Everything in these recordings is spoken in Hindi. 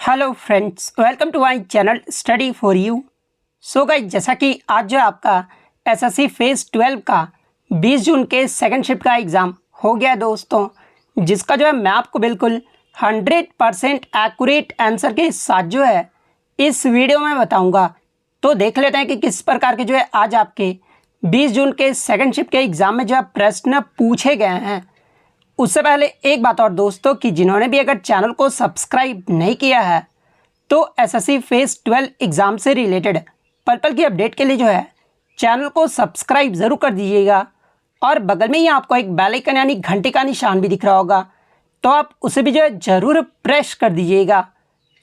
Hello friends, welcome to my channel study for you. So guys, जैसा कि आज जो आपका एसएससी फेज़ 12 का 20 जून के सेकंड शिफ्ट का एग्ज़ाम हो गया दोस्तों, जिसका जो है मैं आपको बिल्कुल 100% एक्यूरेट आंसर के साथ जो है इस वीडियो में बताऊंगा। तो देख लेते हैं कि किस प्रकार के जो है आज आपके 20 जून के सेकंड शिफ्ट के एग्ज़ाम में जो है प्रश्न पूछे गए हैं। उससे पहले एक बात और दोस्तों, कि जिन्होंने भी अगर चैनल को सब्सक्राइब नहीं किया है तो एसएससी फेज़ 12 एग्ज़ाम से रिलेटेड पल पल की अपडेट के लिए जो है चैनल को सब्सक्राइब ज़रूर कर दीजिएगा। और बगल में ही आपको एक बेल आइकन यानी घंटे का निशान भी दिख रहा होगा, तो आप उसे भी जो है ज़रूर प्रेस कर दीजिएगा।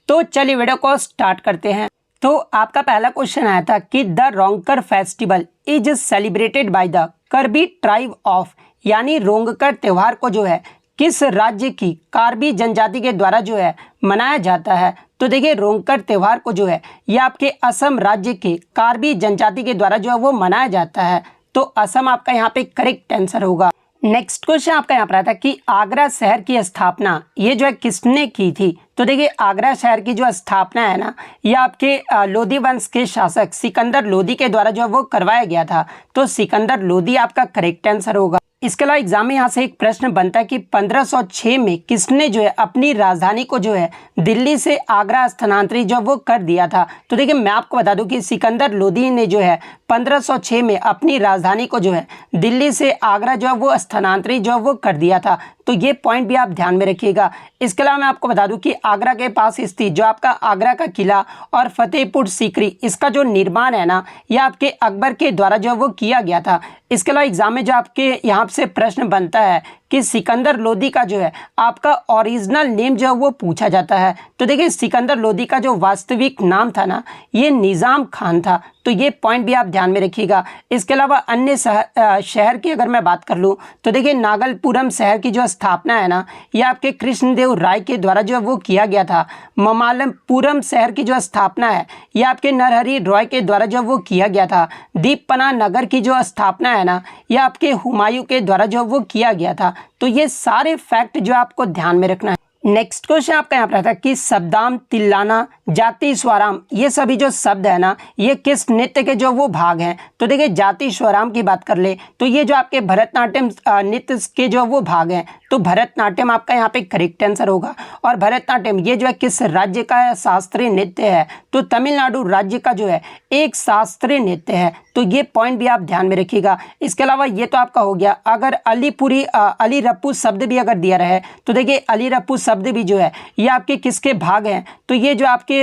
तो चलिए वीडियो को स्टार्ट करते हैं। तो आपका पहला क्वेश्चन आया था कि the Rongker festival is celebrated by the Karbi tribe of, यानी रोंगकर त्यौहार को जो है किस राज्य की कार्बी जनजाति के द्वारा जो है मनाया जाता है। तो देखिए, रोंगकर त्यौहार को जो है ये आपके असम राज्य के कार्बी जनजाति के द्वारा जो है वो मनाया जाता है। तो असम आपका यहाँ पे करेक्ट आंसर होगा। नेक्स्ट क्वेश्चन आपका यहाँ पर आता है कि आगरा शहर की स्थापना ये जो है किसने की थी। तो देखिए, आगरा शहर की जो स्थापना है ना, ये आपके लोधी वंश के शासक सिकंदर लोधी के द्वारा जो है वो करवाया गया था। तो सिकंदर लोधी आपका करेक्ट आंसर होगा। इसके अलावा एग्जाम में यहाँ से एक प्रश्न बनता है कि 1506 में किसने जो है अपनी राजधानी को जो है दिल्ली से आगरा स्थानांतरित जो वो कर दिया था। तो देखिए, मैं आपको बता दूं कि सिकंदर लोधी ने जो है 1506 में अपनी राजधानी को जो है दिल्ली से आगरा जो है वो स्थानांतरित जो है वो कर दिया था। तो ये पॉइंट भी आप ध्यान में रखिएगा। इसके अलावा मैं आपको बता दूं कि आगरा के पास स्थित जो आपका आगरा का किला और फतेहपुर सीकरी, इसका जो निर्माण है ना, यह आपके अकबर के द्वारा जो वो किया गया था। इसके अलावा एग्जाम में जो आपके यहाँ से प्रश्न बनता है कि सिकंदर लोधी का जो है आपका ओरिजिनल नेम जो है वो पूछा जाता है। तो देखिए, सिकंदर लोधी का जो वास्तविक नाम था ना, ये निज़ाम खान था। तो ये पॉइंट भी आप ध्यान में रखिएगा। इसके अलावा अन्य शहर की अगर मैं बात कर लूँ तो देखिए, नागलपुरम शहर की जो स्थापना है ना, ये आपके कृष्णदेव राय के द्वारा जो है वो किया गया था। ममालमपुरम शहर की जो स्थापना है ये आपके नरहरि रॉय के द्वारा जो वो किया गया था। दीपपना नगर की जो स्थापना है ना, ये आपके हुमायूं के द्वारा जो वो किया गया था। तो ये सारे फैक्ट जो आपको ध्यान में रखना है। नेक्स्ट क्वेश्चन आपका यहाँ पर आता है कि शब्दाम, तिल्लाना, जाति स्वराम, ये सभी जो शब्द है ना, ये किस नृत्य के जो वो भाग हैं। तो देखिए, जाति स्वराम की बात कर ले तो ये जो आपके भरतनाट्यम नृत्य के जो वो भाग हैं। तो भरतनाट्यम आपका यहाँ पे करेक्ट आंसर होगा। और भरतनाट्यम ये जो है किस राज्य का शास्त्रीय नृत्य है। तो तमिलनाडु राज्य का जो है एक शास्त्रीय नृत्य है। तो ये पॉइंट भी आप ध्यान में रखिएगा। इसके अलावा ये तो आपका हो गया। अगर अली रप्पू शब्द भी अगर दिया रहे तो देखिए, अली रप्पू शब्द भी जो है ये आपके किसके भाग हैं। तो ये जो आपके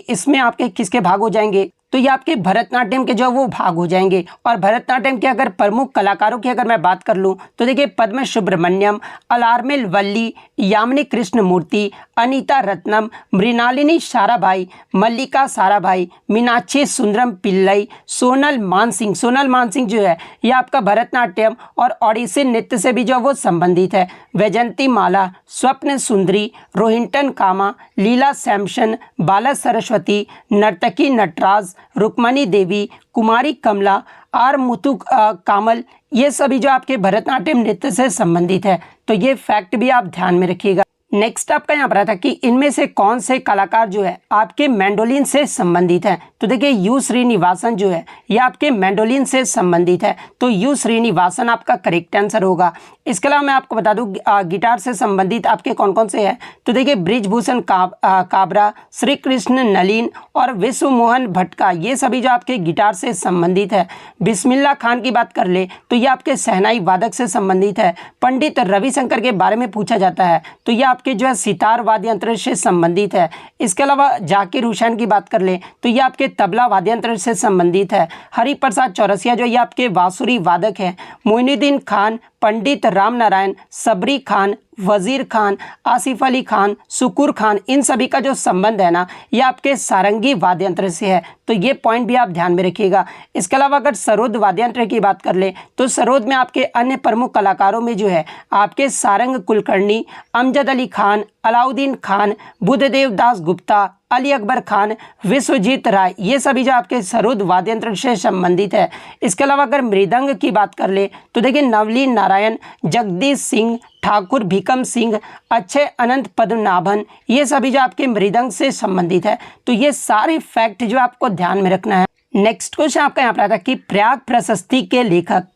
इसमें आपके किसके भाग हो जाएंगे। तो ये आपके भरतनाट्यम के जो वो भाग हो जाएंगे। और भरतनाट्यम के अगर प्रमुख कलाकारों की अगर मैं बात कर लूँ तो देखिए, पद्म सुब्रमण्यम, अलारमेल वल्ली, यामिनी कृष्णमूर्ति, अनीता रत्नम, मृणालिनी साराभाई, मल्लिका साराभाई, मीनाक्षी सुंदरम पिल्लई, सोनल मानसिंह। सोनल मानसिंह जो है ये आपका भरतनाट्यम और ओडिसी नृत्य से भी जो वो संबंधित है। वैजंती माला, स्वप्न सुंदरी, रोहिंटन कामा, लीला सैमसन, बाला सरस्वती, नर्तकी नटराज, रुक्मणी देवी, कुमारी कमला, आर मुथु कामल, ये सभी जो आपके भरतनाट्यम नृत्य से संबंधित है। तो ये फैक्ट भी आप ध्यान में रखिएगा। नेक्स्ट आपका यहाँ पर आता है कि इनमें से कौन से कलाकार जो है आपके मैंडोलिन से संबंधित हैं। तो देखिए, यू श्रीनिवासन जो है ये आपके मैंडोलिन से संबंधित है। तो यू श्रीनिवासन आपका करेक्ट आंसर होगा। इसके अलावा मैं आपको बता दूं गिटार से संबंधित आपके कौन कौन से हैं। तो देखिए, ब्रिजभूषण काबरा, श्री कृष्ण नलीन और विश्व मोहन भट्टका, ये सभी जो आपके गिटार से संबंधित है। बिस्मिल्लाह खान की बात कर ले तो ये आपके शहनाई वादक से संबंधित है। पंडित रविशंकर के बारे में पूछा जाता है तो ये आपके जो है सितार वाद्य यंत्र से संबंधित है। इसके अलावा जाकिर हुसैन की बात कर ले तो ये आपके तबला वाद्य यंत्र से संबंधित है। हरिप्रसाद चौरसिया जो ये आपके बांसुरी वादक है। मोइनुद्दीन खान, पंडित राम नारायण, सबरी खान, वजीर खान, आसिफ अली खान, सुकुर खान, इन सभी का जो संबंध है ना, ये आपके सारंगी वाद्य यंत्र से है। तो ये पॉइंट भी आप ध्यान में रखिएगा। इसके अलावा अगर सरोद वाद्य यंत्र की बात कर ले तो सरोद में आपके अन्य प्रमुख कलाकारों में जो है आपके सारंग कुलकर्णी, अमजद अली खान, अलाउद्दीन खान, बुद्धदेव दास गुप्ता, अली अकबर खान, विश्वजीत राय, ये सभी जो आपके सरोद वाद्य यंत्र से संबंधित है। इसके अलावा अगर मृदंग की बात कर ले तो देखिए नवलीन नारायण, जगदीश सिंह ठाकुर, भीकम सिंह, अक्षय अनंत पद्मनाभन, ये सभी जो आपके मृदंग से संबंधित है। तो ये सारे फैक्ट जो आपको ध्यान में रखना है। नेक्स्ट क्वेश्चन आपका यहाँ पर आता है कि प्रयाग प्रशस्ति के लेखक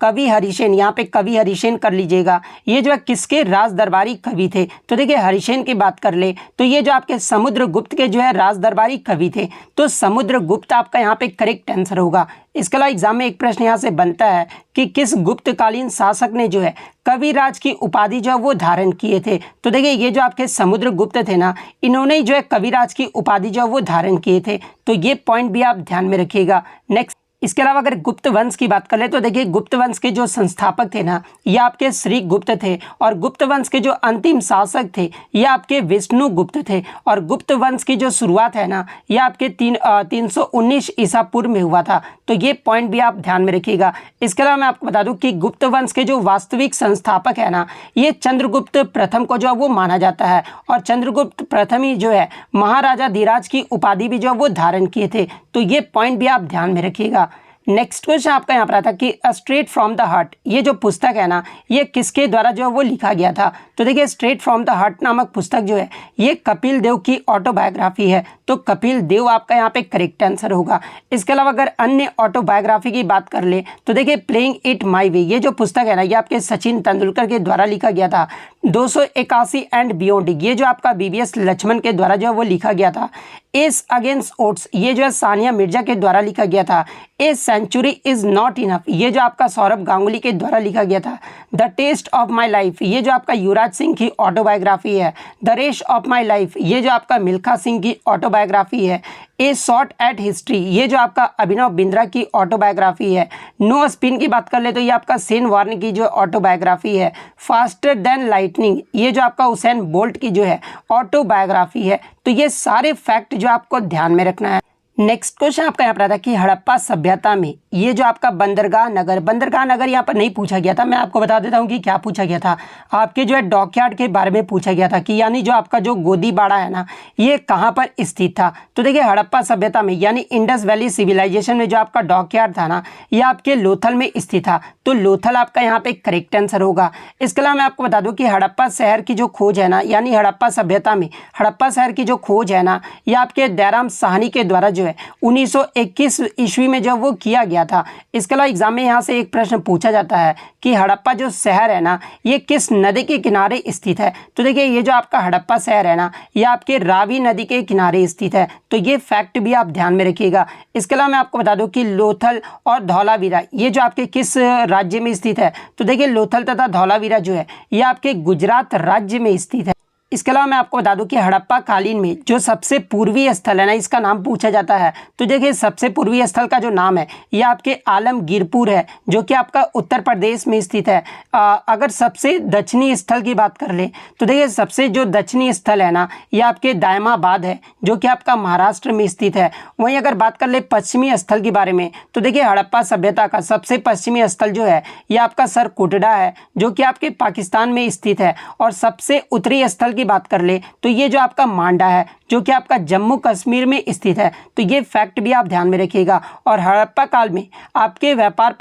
कवि हरिसेन, यहाँ पे कवि हरिसेन कर लीजिएगा, ये जो है किसके राज दरबारी कवि थे। तो देखिए हरिसेन की बात कर ले तो ये जो आपके समुद्रगुप्त के जो है राज दरबारी कवि थे। तो समुद्रगुप्त आपका यहाँ पे करेक्ट आंसर होगा। इसके अलावा एग्जाम में एक प्रश्न यहाँ से बनता है कि किस गुप्तकालीन शासक ने जो है कविराज की उपाधि जो है वो धारण किए थे। तो देखिए ये जो आपके समुद्रगुप्त थे ना, इन्होंने जो है कविराज की उपाधि जो है वो धारण किए थे। तो ये पॉइंट भी आप ध्यान में रखिएगा। नेक्स्ट, इसके अलावा अगर गुप्त वंश की बात कर ले तो देखिए गुप्त वंश के जो संस्थापक थे ना, ये आपके श्री गुप्त थे, और गुप्त वंश के जो अंतिम शासक थे ये आपके विष्णु गुप्त थे। और गुप्त वंश की जो शुरुआत है ना, ये आपके 319 ईसा पूर्व में हुआ था। तो ये पॉइंट भी आप ध्यान में रखिएगा। इसके अलावा मैं आपको बता दूं कि गुप्त वंश के जो वास्तविक संस्थापक है ना, ये चंद्रगुप्त प्रथम को जो है वो माना जाता है, और चंद्रगुप्त प्रथम ही जो है महाराजा धीराज की उपाधि भी जो है वो धारण किए थे। तो ये पॉइंट भी आप ध्यान में रखिएगा। नेक्स्ट क्वेश्चन आपका यहाँ पर आता कि स्ट्रेट फ्रॉम द हार्ट, ये जो पुस्तक है ना, ये किसके द्वारा जो है वो लिखा गया था। तो देखिए स्ट्रेट फ्रॉम द हार्ट नामक पुस्तक जो है ये कपिल देव की ऑटोबायोग्राफी है। तो कपिल देव आपका यहाँ पे करेक्ट आंसर होगा। इसके अलावा अगर अन्य ऑटोबायोग्राफी की बात कर ले तो देखिए प्लेइंग इट माई वे, ये जो पुस्तक है ना, ये आपके सचिन तेंदुलकर के द्वारा लिखा गया था। 281 एंड बियॉन्ड, ये जो आपका बीवीएस लक्ष्मण के द्वारा जो है वो लिखा गया था। एस अगेंस्ट ओट्स, ये जो है सानिया मिर्जा के द्वारा लिखा गया था। A century is not enough, ये जो आपका सौरभ गांगुली के द्वारा लिखा गया था। The test of my life, ये जो आपका युवराज सिंह की ऑटोबायोग्राफी है। The race of my life, ये जो आपका मिल्खा सिंह की ऑटोबायोग्राफी है। ए शॉट एट हिस्ट्री, ये जो आपका अभिनव बिंद्रा की ऑटोबायोग्राफी है। नो स्पिन की बात कर ले तो ये आपका सेन वार्न की जो ऑटोबायोग्राफी है। फास्टर देन लाइटनिंग, ये जो आपका हुसैन बोल्ट की जो है ऑटोबायोग्राफी है। तो ये सारे फैक्ट जो आपको ध्यान में रखना है। नेक्स्ट क्वेश्चन आपका यहाँ पर आता है कि हड़प्पा सभ्यता में ये जो आपका बंदरगाह नगर यहाँ पर नहीं पूछा गया था। मैं आपको बता देता हूँ कि क्या पूछा गया था। आपके जो है डॉकयार्ड के बारे में पूछा गया था कि यानी जो आपका जो गोदीबाड़ा है ना, ये कहाँ पर स्थित था। तो देखिए हड़प्पा सभ्यता में यानी इंडस वैली सिविलाइजेशन में जो आपका डॉकयार्ड था ना, ये आपके लोथल में स्थित था। तो लोथल आपका यहाँ पे करेक्ट आंसर होगा। इसके अलावा मैं आपको बता दूँ कि हड़प्पा शहर की जो खोज है ना, यानी हड़प्पा सभ्यता में हड़प्पा शहर की जो खोज है ना, ये आपके दयाराम साहनी के द्वारा जो है 1921 ईस्वी में जब वो किया गया था। इसके अलावा एग्जाम में यहाँ से एक प्रश्न पूछा जाता है कि हड़प्पा जो शहर है ना, ये किस नदी के किनारे स्थित है। तो देखिए ये जो आपका हड़प्पा शहर है ना, ये आपके रावी नदी के किनारे स्थित है। तो ये फैक्ट भी आप ध्यान में रखिएगा। इसके अलावा मैं आपको बता दूं कि लोथल और धौलावीरा ये जो आपके किस राज्य में स्थित है। तो देखिए लोथल तथा धौलावीरा जो है ये आपके गुजरात राज्य में स्थित है। इसके अलावा मैं आपको बता दूं कि हड़प्पा कालीन में जो सबसे पूर्वी स्थल है ना, इसका नाम पूछा जाता है। तो देखिए सबसे पूर्वी स्थल का जो नाम है ये आपके आलमगीरपुर है, जो कि आपका उत्तर प्रदेश में स्थित है। अगर सबसे दक्षिणी स्थल की बात कर ले तो देखिए सबसे जो दक्षिणी स्थल है ना, ये आपके दायमाबाद है, जो कि आपका महाराष्ट्र में स्थित है। वहीं अगर बात कर ले पश्चिमी स्थल के बारे में तो देखिए हड़प्पा सभ्यता का सबसे पश्चिमी स्थल जो है ये आपका सरकुटड़ा है, जो कि आपके पाकिस्तान में स्थित है। और सबसे उत्तरी स्थल की बात कर ले तो ये जो आपका मांडा है, जो कि आपका जम्मू कश्मीर में स्थित है। तो ये फैक्ट भी आप ध्यान में रखिएगा। और हड़प्पा काल में आपके व्यापार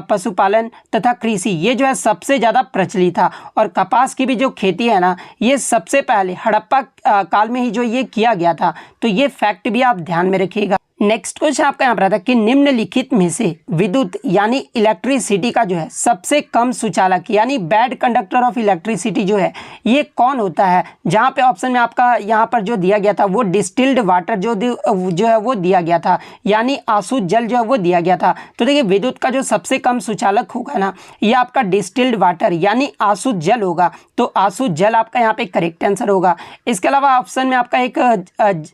पशुपालन तथा कृषि ये जो है सबसे ज़्यादा प्रचलित था। और कपास की भी जो खेती है ना, ये सबसे पहले हड़प्पा काल में ही जो ये किया गया था। तो ये फैक्ट भी आप ध्यान में रखिएगा। नेक्स्ट क्वेश्चन आपका यहाँ पर आता है कि निम्नलिखित में से विद्युत यानी इलेक्ट्रिसिटी का जो है सबसे कम सुचालक यानी बैड कंडक्टर ऑफ इलेक्ट्रिसिटी जो है ये कौन होता है। जहाँ पे ऑप्शन में आपका यहाँ पर जो दिया गया था वो डिस्टिल्ड वाटर जो है वो दिया गया था, यानी आसुत जल जो है वो दिया गया था। तो देखिए विद्युत का जो सबसे कम सुचालक होगा ना, ये आपका डिस्टिल्ड वाटर यानी आसुत जल होगा। तो आसुत जल आपका यहाँ पे करेक्ट आंसर होगा। इसके अलावा ऑप्शन में आपका एक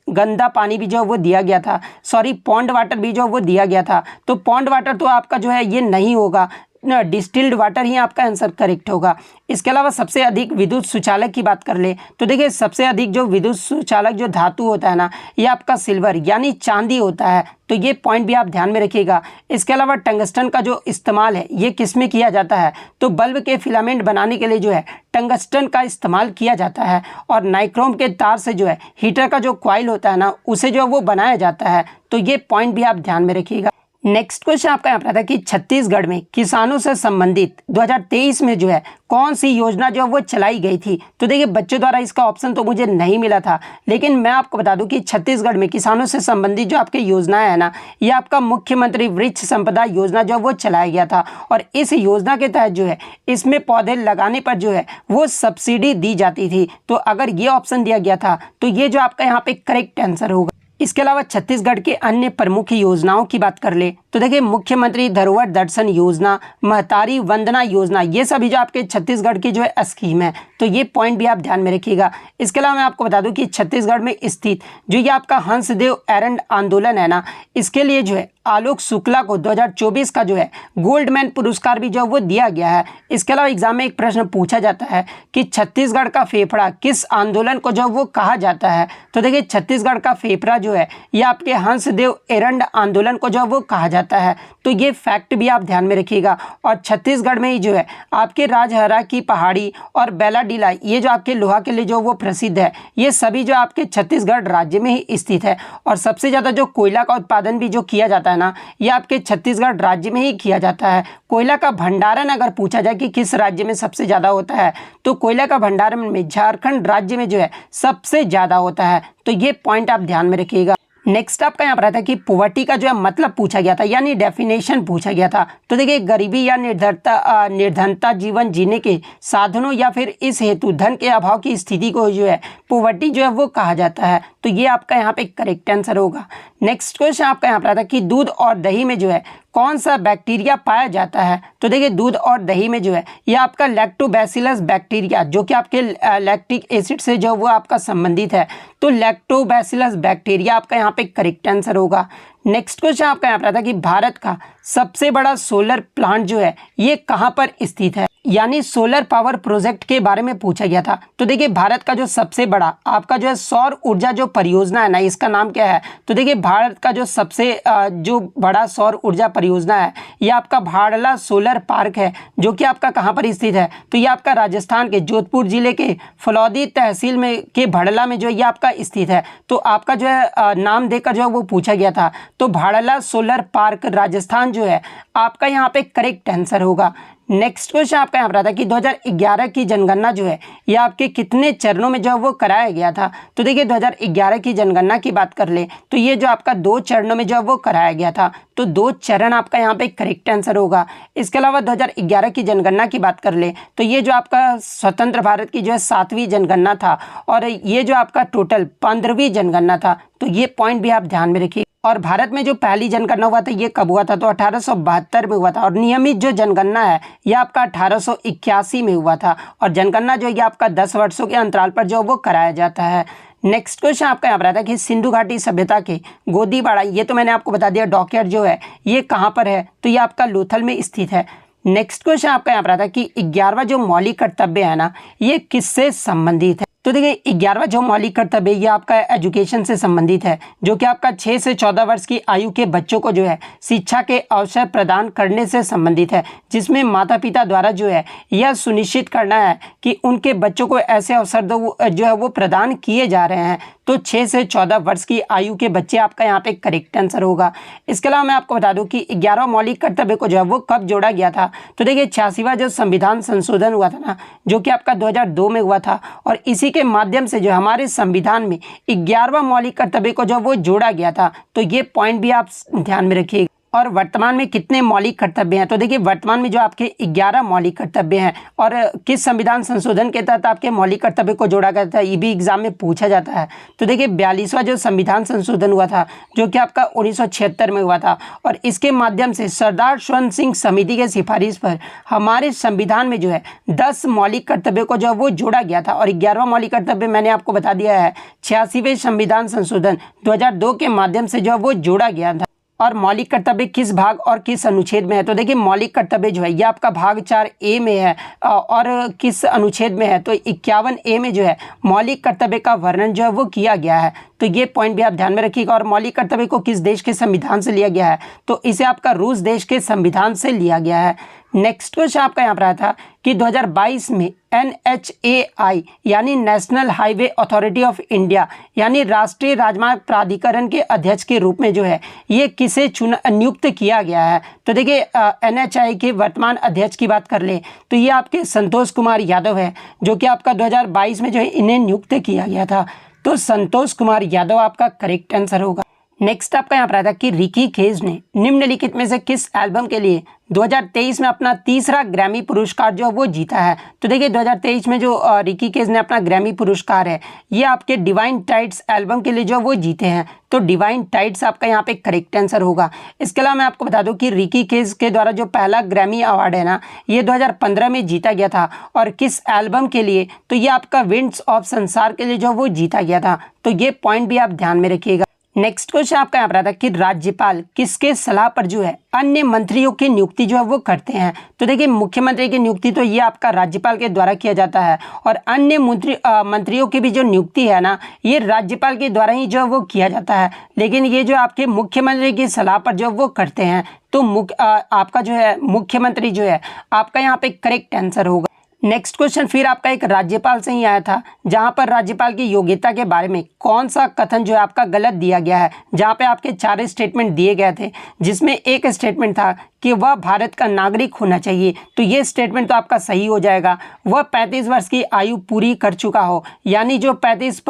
गंदा पानी भी जो है वो दिया गया था, सॉरी पॉन्ड वाटर भी जो वो दिया गया था। तो पॉन्ड वाटर तो आपका जो है ये नहीं होगा। डिस्टिल्ड वाटर ही आपका आंसर करेक्ट होगा। इसके अलावा सबसे अधिक विद्युत सुचालक की बात कर ले तो देखिए सबसे अधिक जो विद्युत सुचालक जो धातु होता है ना, ये आपका सिल्वर यानी चांदी होता है, तो ये पॉइंट भी आप ध्यान में रखिएगा। इसके अलावा टंगस्टन का जो इस्तेमाल है ये किस में किया जाता है, तो बल्ब के फिलामेंट बनाने के लिए जो है टंगस्टन का इस्तेमाल किया जाता है। और नाइक्रोम के तार से जो है हीटर का जो कॉइल होता है ना, उसे जो है वो बनाया जाता है, तो ये पॉइंट भी आप ध्यान में रखिएगा। नेक्स्ट क्वेश्चन आपका यहाँ पर था कि छत्तीसगढ़ में किसानों से संबंधित 2023 में जो है कौन सी योजना जो है वो चलाई गई थी। तो देखिए बच्चों द्वारा इसका ऑप्शन तो मुझे नहीं मिला था, लेकिन मैं आपको बता दूं कि छत्तीसगढ़ में किसानों से संबंधित जो आपकी योजनाएं है ना, ये आपका मुख्यमंत्री वृक्ष संपदा योजना जो है वो चलाया गया था। और इस योजना के तहत जो है इसमें पौधे लगाने पर जो है वो सब्सिडी दी जाती थी। तो अगर ये ऑप्शन दिया गया था तो ये जो आपका यहाँ पे करेक्ट आंसर होगा। इसके अलावा छत्तीसगढ़ के अन्य प्रमुख योजनाओं की बात कर ले तो देखिए मुख्यमंत्री धरोहर दर्शन योजना, महतारी वंदना योजना, ये सभी जो आपके छत्तीसगढ़ की जो है स्कीम है, तो ये पॉइंट भी आप ध्यान में रखिएगा। इसके अलावा मैं आपको बता दूं कि छत्तीसगढ़ में स्थित जो ये आपका हंसदेव एरंड आंदोलन है ना, इसके लिए जो है आलोक शुक्ला को 2024 का जो है गोल्डमैन पुरस्कार भी जो है वो दिया गया है। इसके अलावा एग्जाम में एक प्रश्न पूछा जाता है कि छत्तीसगढ़ का फेफड़ा किस आंदोलन को जो वो कहा जाता है। तो देखिए छत्तीसगढ़ का फेफड़ा जो है ये आपके हंसदेव एरंड आंदोलन को जो वो कहा जाता है, तो ये फैक्ट भी आप ध्यान में रखिएगा। और छत्तीसगढ़ में ही जो है आपके राजहरा की पहाड़ी और बेलाडीला, ये जो आपके लोहा के लिए जो वो प्रसिद्ध है, ये सभी जो आपके छत्तीसगढ़ राज्य में ही स्थित है। और सबसे ज़्यादा जो कोयला का उत्पादन भी जो किया जाता है ना, ये आपके छत्तीसगढ़ राज्य में ही किया जाता है। कोयला का भंडारण अगर पूछा जाए कि किस राज्य में सबसे ज़्यादा होता है, तो कोयला का भंडारण में झारखंड राज्य में जो है सबसे ज़्यादा होता है, तो ये पॉइंट आप ध्यान में रखिएगा। नेक्स्ट आपका यहाँ पर आता है कि पॉवर्टी का जो है मतलब पूछा गया था, यानी डेफिनेशन पूछा गया था। तो देखिए गरीबी या निर्धनता जीवन जीने के साधनों या फिर इस हेतु धन के अभाव की स्थिति को जो है पॉवर्टी जो है वो कहा जाता है, तो ये आपका यहाँ पे करेक्ट आंसर होगा। नेक्स्ट क्वेश्चन आपका यहाँ पर आता है कि दूध और दही में जो है कौन सा बैक्टीरिया पाया जाता है। तो देखिए दूध और दही में जो है ये आपका लैक्टोबैसिलस बैक्टीरिया, जो कि आपके लैक्टिक एसिड से जो वो आपका संबंधित है, तो लैक्टोबैसिलस बैक्टीरिया आपका यहाँ पे करेक्ट आंसर होगा। नेक्स्ट क्वेश्चन आपका यहाँ पर आता है कि भारत का सबसे बड़ा सोलर प्लांट जो है ये कहाँ पर स्थित है, यानी सोलर पावर प्रोजेक्ट के बारे में पूछा गया था। तो देखिए भारत का जो सबसे बड़ा आपका जो है सौर ऊर्जा जो परियोजना है ना, इसका नाम क्या है। तो देखिए भारत का जो सबसे जो बड़ा सौर ऊर्जा परियोजना है ये आपका भाड़ला सोलर पार्क है, जो कि आपका कहाँ पर स्थित है, तो ये आपका राजस्थान के जोधपुर जिले के फलौदी तहसील में के भाड़ला में जो ये आपका स्थित है। तो आपका जो है नाम देकर जो है वो पूछा गया था, तो भाड़ला सोलर पार्क राजस्थान जो है आपका यहाँ पे करेक्ट आंसर होगा। नेक्स्ट क्वेश्चन आपका यहाँ पर आता है कि 2011 की जनगणना जो है ये आपके कितने चरणों में जो है वो कराया गया था। तो देखिए 2011 की जनगणना की बात कर ले तो ये जो आपका 2 चरणों में जो है वो कराया गया था, तो 2 चरण आपका यहाँ पे करेक्ट आंसर होगा। इसके अलावा 2011 की जनगणना की बात कर ले तो ये जो आपका स्वतंत्र भारत की जो है 7वीं जनगणना था, और ये जो आपका टोटल 15वीं जनगणना था, तो ये पॉइंट भी आप ध्यान में रखिए। और भारत में जो पहली जनगणना हुआ था ये कब हुआ था, तो 1872 में हुआ था। और नियमित जो जनगणना है ये आपका 1881 में हुआ था। और जनगणना जो ये आपका 10 वर्षों के अंतराल पर जो वो कराया जाता है। नेक्स्ट क्वेश्चन आपका यहाँ पर आता है कि सिंधु घाटी सभ्यता के गोदीबाड़ा, ये तो मैंने आपको बता दिया, डॉकयार्ड जो है ये कहाँ पर है, तो ये आपका लोथल में स्थित है। नेक्स्ट क्वेश्चन आपका यहाँ पर आता है कि 11वां जो मौलिक कर्तव्य है ना, ये किससे संबंधित है। तो देखिए 11वां जो मौलिक कर्तव्य ये आपका एजुकेशन से संबंधित है, जो कि आपका 6 से 14 वर्ष की आयु के बच्चों को जो है शिक्षा के अवसर प्रदान करने से संबंधित है, जिसमें माता पिता द्वारा जो है यह सुनिश्चित करना है कि उनके बच्चों को ऐसे अवसर जो है वो प्रदान किए जा रहे हैं। तो 6 से 14 वर्ष की आयु के बच्चे आपका यहाँ पे करेक्ट आंसर होगा। इसके अलावा मैं आपको बता दूं कि 11वां मौलिक कर्तव्य को जो है वो कब जोड़ा गया था। तो देखिए 86वां जो संविधान संशोधन हुआ था ना, जो कि आपका 2002 में हुआ था, और इसी के माध्यम से जो हमारे संविधान में 11वां मौलिक कर्तव्य को जो वो जोड़ा गया था, तो ये पॉइंट भी आप ध्यान में रखिएगा। और वर्तमान में कितने मौलिक कर्तव्य हैं, तो देखिए वर्तमान में जो आपके 11 मौलिक कर्तव्य हैं, और किस संविधान संशोधन के तहत आपके मौलिक कर्तव्य को जोड़ा गया था, ये भी एग्जाम में पूछा जाता है। तो देखिए 42वां जो संविधान संशोधन हुआ था, जो कि आपका 1976 में हुआ था, और इसके माध्यम से सरदार स्वर्ण सिंह समिति के सिफारिश पर हमारे संविधान में जो है 10 मौलिक कर्तव्य को जो है वो जोड़ा गया था। और 11वां मौलिक कर्तव्य मैंने आपको बता दिया है 86वें संविधान संशोधन 2002 के माध्यम से जो है वो जोड़ा गया था। और मौलिक कर्तव्य किस भाग और किस अनुच्छेद में है? तो देखिए मौलिक कर्तव्य जो है ये आपका भाग 4A में है और किस अनुच्छेद में है? तो 51A में जो है मौलिक कर्तव्य का वर्णन जो है वो किया गया है। तो ये पॉइंट भी आप ध्यान में रखिएगा। और मौलिक कर्तव्य को किस देश के संविधान से लिया गया है? तो इसे आपका रूस देश के संविधान से लिया गया है। नेक्स्ट क्वेश्चन आपका यहाँ पर आया था कि 2022 में NHAI यानी national highway authority of India यानी राष्ट्रीय राजमार्ग प्राधिकरण के अध्यक्ष के रूप में जो है ये किसे नियुक्त किया गया है? तो देखिए NHAI के वर्तमान अध्यक्ष की बात कर ले तो ये आपके संतोष कुमार यादव है, जो कि आपका 2022 में जो है इन्हें नियुक्त किया गया था। तो संतोष कुमार यादव आपका करेक्ट आंसर होगा। नेक्स्ट आपका यहाँ पर आता है कि रिकी केज ने निम्नलिखित में से किस एल्बम के लिए 2023 में अपना तीसरा ग्रैमी पुरस्कार जो वो जीता है? तो देखिए 2023 में जो रिकी केज ने अपना ग्रैमी पुरस्कार है ये आपके डिवाइन टाइड्स एल्बम के लिए जो वो जीते हैं। तो डिवाइन टाइड्स आपका यहाँ पे करेक्ट आंसर होगा। इसके अलावा मैं आपको बता दूं कि रिकी केज के द्वारा जो पहला ग्रैमी अवार्ड है ना ये 2015 में जीता गया था। और किस एल्बम के लिए? तो ये आपका विंड्स ऑफ संसार के लिए जो वो जीता गया था। तो ये पॉइंट भी आप ध्यान में रखिएगा। नेक्स्ट क्वेश्चन आपका यहाँ पर आता है कि राज्यपाल किसके सलाह पर जो है अन्य मंत्रियों की नियुक्ति जो है वो करते हैं? तो देखिए मुख्यमंत्री की नियुक्ति तो ये आपका राज्यपाल के द्वारा किया जाता है और अन्य मंत्रियों की भी जो नियुक्ति है ना ये राज्यपाल के द्वारा ही जो है वो किया जाता है। लेकिन ये जो आपके मुख्यमंत्री की सलाह पर जो वो करते हैं तो आपका जो है मुख्यमंत्री जो है आपका यहाँ पे करेक्ट आंसर होगा। नेक्स्ट क्वेश्चन फिर आपका एक राज्यपाल से ही आया था, जहां पर राज्यपाल की योग्यता के बारे में कौन सा कथन जो है आपका गलत दिया गया है? जहां पे आपके 4 स्टेटमेंट दिए गए थे, जिसमें एक स्टेटमेंट था कि वह भारत का नागरिक होना चाहिए। तो ये स्टेटमेंट तो आपका सही हो जाएगा। वह 35 वर्ष की आयु पूरी कर चुका हो, यानी जो 35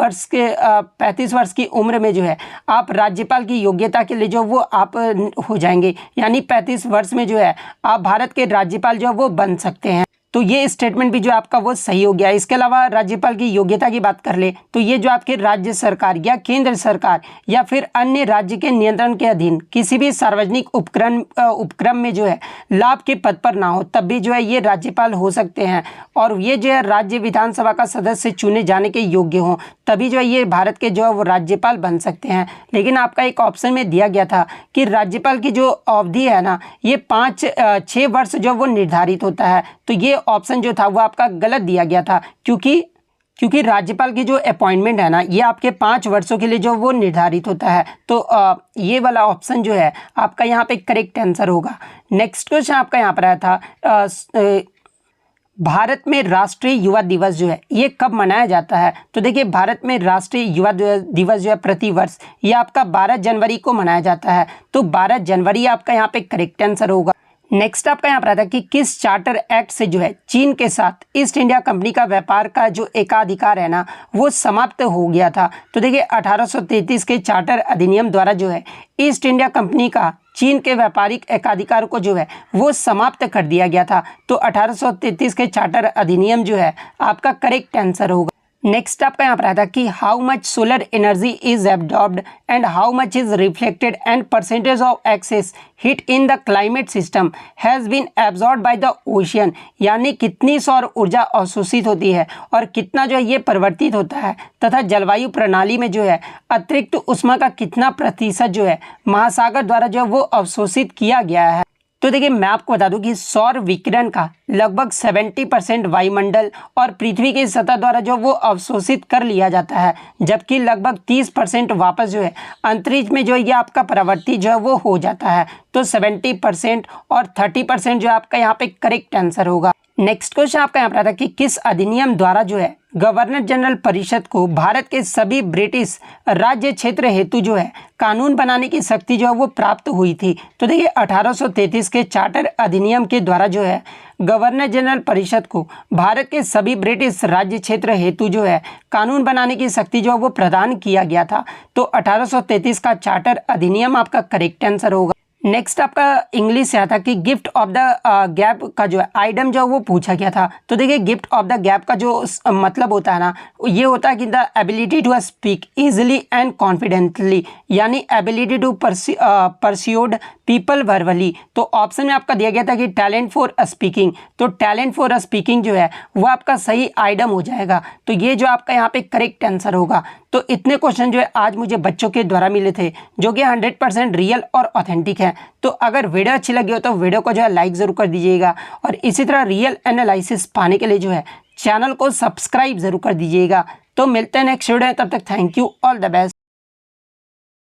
वर्ष की उम्र में जो है आप राज्यपाल की योग्यता के लिए जो वो आप हो जाएंगे, यानी 35 वर्ष में जो है आप भारत के राज्यपाल जो है वो बन सकते हैं। तो ये स्टेटमेंट भी जो आपका वो सही हो गया। इसके अलावा राज्यपाल की योग्यता की बात कर ले तो ये जो आपके राज्य सरकार या केंद्र सरकार या फिर अन्य राज्य के नियंत्रण के अधीन किसी भी सार्वजनिक उपक्रम में जो है लाभ के पद पर ना हो तब भी जो है ये राज्यपाल हो सकते हैं। और ये जो है राज्य विधानसभा का सदस्य चुने जाने के योग्य हों तभी जो है ये भारत के जो है वो राज्यपाल बन सकते हैं। लेकिन आपका एक ऑप्शन में दिया गया था कि राज्यपाल की जो अवधि है ना ये 6 वर्ष जो वो निर्धारित होता है। तो ये ऑप्शन जो था वो आपका गलत दिया गया था, क्योंकि राज्यपाल की जो अपॉइंटमेंट है ना ये आपके 5 वर्षों के लिए जो वो निर्धारित होता है। तो ये वाला ऑप्शन जो है आपका यहाँ पे करेक्ट आंसर होगा। नेक्स्ट क्वेश्चन आपका यहाँ पर आया था भारत में राष्ट्रीय युवा दिवस जो है ये कब मनाया जाता है? तो देखिए भारत में राष्ट्रीय युवा दिवस जो है प्रतिवर्ष ये आपका 12 जनवरी को मनाया जाता है। तो 12 जनवरी आपका यहाँ पे करेक्ट आंसर होगा। नेक्स्ट आपका यहाँ पर आता है कि किस चार्टर एक्ट से जो है चीन के साथ ईस्ट इंडिया कंपनी का व्यापार का जो एकाधिकार है ना वो समाप्त हो गया था? तो देखिए 1833 के चार्टर अधिनियम द्वारा जो है ईस्ट इंडिया कंपनी का चीन के व्यापारिक एकाधिकार को जो है वो समाप्त कर दिया गया था। तो 1833 के चार्टर अधिनियम जो है आपका करेक्ट आंसर होगा। नेक्स्ट आपका यहाँ पर आता है कि how much solar energy is absorbed and how much is reflected and percentage of excess heat in the climate system has been absorb by the ocean, यानी कितनी सौर ऊर्जा अवशोषित होती है और कितना जो है ये परिवर्तित होता है तथा जलवायु प्रणाली में जो है अतिरिक्त ऊष्मा का कितना प्रतिशत जो है महासागर द्वारा जो है वो अवशोषित किया गया है। तो देखिए मैं आपको बता दूं कि सौर विकिरण का लगभग 70% वायुमंडल और पृथ्वी की सतह द्वारा जो वो अवशोषित कर लिया जाता है, जबकि लगभग 30% वापस जो है अंतरिक्ष में जो ये आपका परावर्तित जो है वो हो जाता है। तो 70% और 30% जो आपका यहाँ पे करेक्ट आंसर होगा। नेक्स्ट क्वेश्चन आपका यहाँ पर आता है कि किस अधिनियम द्वारा जो है गवर्नर जनरल परिषद को भारत के सभी ब्रिटिश राज्य क्षेत्र हेतु जो है कानून बनाने की शक्ति जो है वो प्राप्त हुई थी? तो देखिए 1833 के चार्टर अधिनियम के द्वारा जो है गवर्नर जनरल परिषद को भारत के सभी ब्रिटिश राज्य क्षेत्र हेतु जो है कानून बनाने की शक्ति जो है वो प्रदान किया गया था। तो 1833 का चार्टर अधिनियम आपका करेक्ट आंसर होगा। नेक्स्ट आपका इंग्लिश से आता कि गिफ्ट ऑफ द गैप का जो है आइटम जो वो पूछा गया था। तो देखिए गिफ्ट ऑफ द गैप का जो मतलब होता है ना ये होता है कि the ability to speak easily and confidently, यानी ability to persuade people verbally. तो ऑप्शन में आपका दिया गया था कि टैलेंट फॉर स्पीकिंग। तो टैलेंट फॉर स्पीकिंग जो है वो आपका सही आइटम हो जाएगा। तो ये जो आपका यहाँ पे करेक्ट आंसर होगा। तो इतने क्वेश्चन जो है आज मुझे बच्चों के द्वारा मिले थे, जो कि 100% रियल और ऑथेंटिक है। तो अगर वीडियो अच्छी लगी हो तो वीडियो को जो है लाइक ज़रूर कर दीजिएगा, और इसी तरह रियल एनालिसिस पाने के लिए जो है चैनल को सब्सक्राइब ज़रूर कर दीजिएगा। तो मिलते हैं नेक्स्ट वीडियो में, तब तक thank you, all the best.